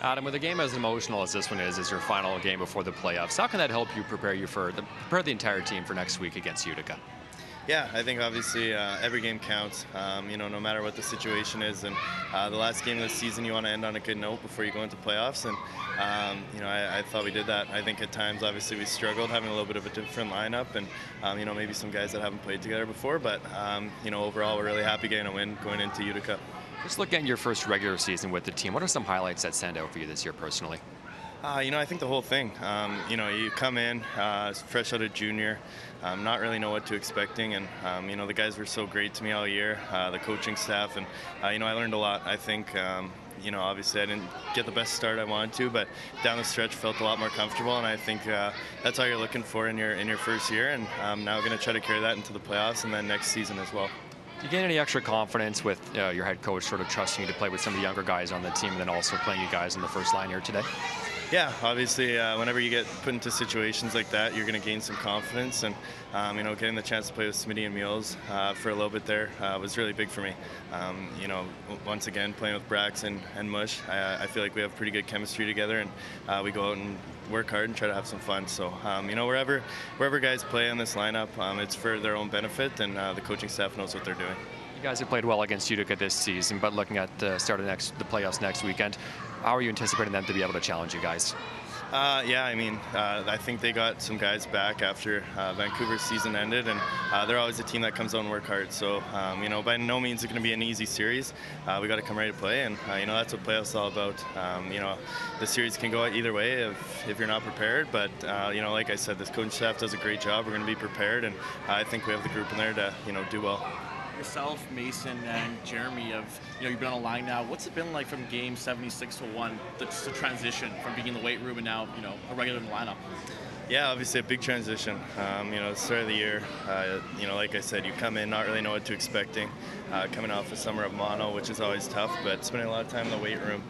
Adam, with a game as emotional as this one is your final game before the playoffs, how can that help you prepare the entire team for next week against Utica? Yeah, I think obviously every game counts, no matter what the situation is. And the last game of the season, you want to end on a good note before you go into playoffs. And, I thought we did that. I think at times, obviously, we struggled having a little bit of a different lineup and, maybe some guys that haven't played together before. But, overall, we're really happy getting a win going into Utica. Just looking at your first regular season with the team, what are some highlights that stand out for you this year personally? I think the whole thing. You come in fresh out of junior, not really know what to expecting, and the guys were so great to me all year, the coaching staff, and I learned a lot. I think obviously I didn't get the best start I wanted to, but down the stretch felt a lot more comfortable, and I think that's all you're looking for in your first year, and now we're going to try to carry that into the playoffs and then next season as well. Do you gain any extra confidence with your head coach sort of trusting you to play with some of the younger guys on the team and then also playing you guys in the first line here today? Yeah, obviously, whenever you get put into situations like that, you're going to gain some confidence, and getting the chance to play with Smitty and Mules for a little bit there was really big for me. Once again, playing with Brax and Mush, I feel like we have pretty good chemistry together, and we go out and work hard and try to have some fun. So, wherever guys play in this lineup, it's for their own benefit, and the coaching staff knows what they're doing. You guys have played well against Utica this season, but looking at the start of the playoffs next weekend, how are you anticipating them to be able to challenge you guys? I think they got some guys back after Vancouver's season ended, and they're always a team that comes out and work hard. So, by no means is it going to be an easy series. We got to come ready to play, and that's what playoffs is all about. The series can go either way if you're not prepared, but like I said, this coaching staff does a great job. We're going to be prepared, and I think we have the group in there to do well. Yourself, Mason, and Jeremy, you've been on a line now. What's it been like from game 76 to 1, the transition from being in the weight room and now, a regular in the lineup? Yeah, obviously a big transition. The start of the year, like I said, you come in not really know what to expecting. Coming off a summer of mono, which is always tough, but spending a lot of time in the weight room.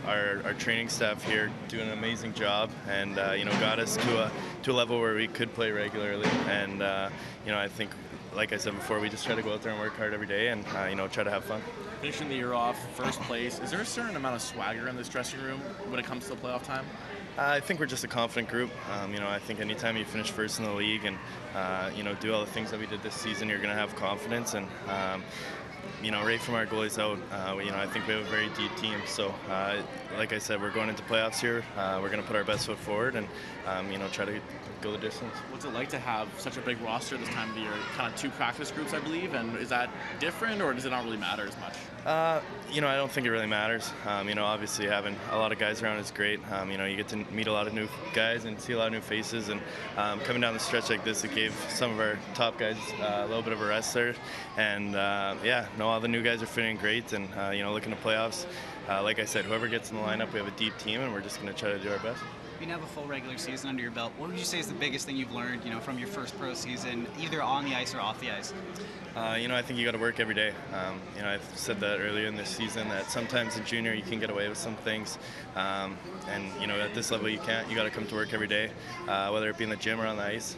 Our training staff here doing an amazing job, and got us to a level where we could play regularly. And I think, like I said before, we just try to go out there and work hard every day and, try to have fun. Finishing the year off, first place, is there a certain amount of swagger in this dressing room when it comes to the playoff time? I think we're just a confident group. I think anytime you finish first in the league and, do all the things that we did this season, you're going to have confidence. And, right from our goalies out, I think we have a very deep team. So, like I said, we're going into playoffs here. We're going to put our best foot forward and, try to go the distance. What's it like to have such a big roster this time of the year? Kind of 2 practice groups, I believe, and is that different, or does it not really matter as much? I don't think it really matters. Obviously having a lot of guys around is great. You get to meet a lot of new guys and see a lot of new faces, and coming down the stretch like this, it gave some of our top guys a little bit of a rest there. And all the new guys are feeling great, and looking to playoffs. Like I said, whoever gets in the lineup, we have a deep team, and we're just going to try to do our best. You now have a full regular season under your belt. What would you say is the biggest thing you've learned, from your first pro season, either on the ice or off the ice? I think you got to work every day. I've said that earlier in this season, that sometimes in junior you can get away with some things, and at this level you can't. You got to come to work every day, whether it be in the gym or on the ice.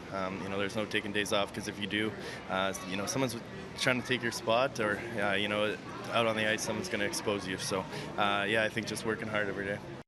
There's no taking days off, because if you do, someone's trying to take your spot, or out on the ice someone's going to expose you. So I think just working hard every day.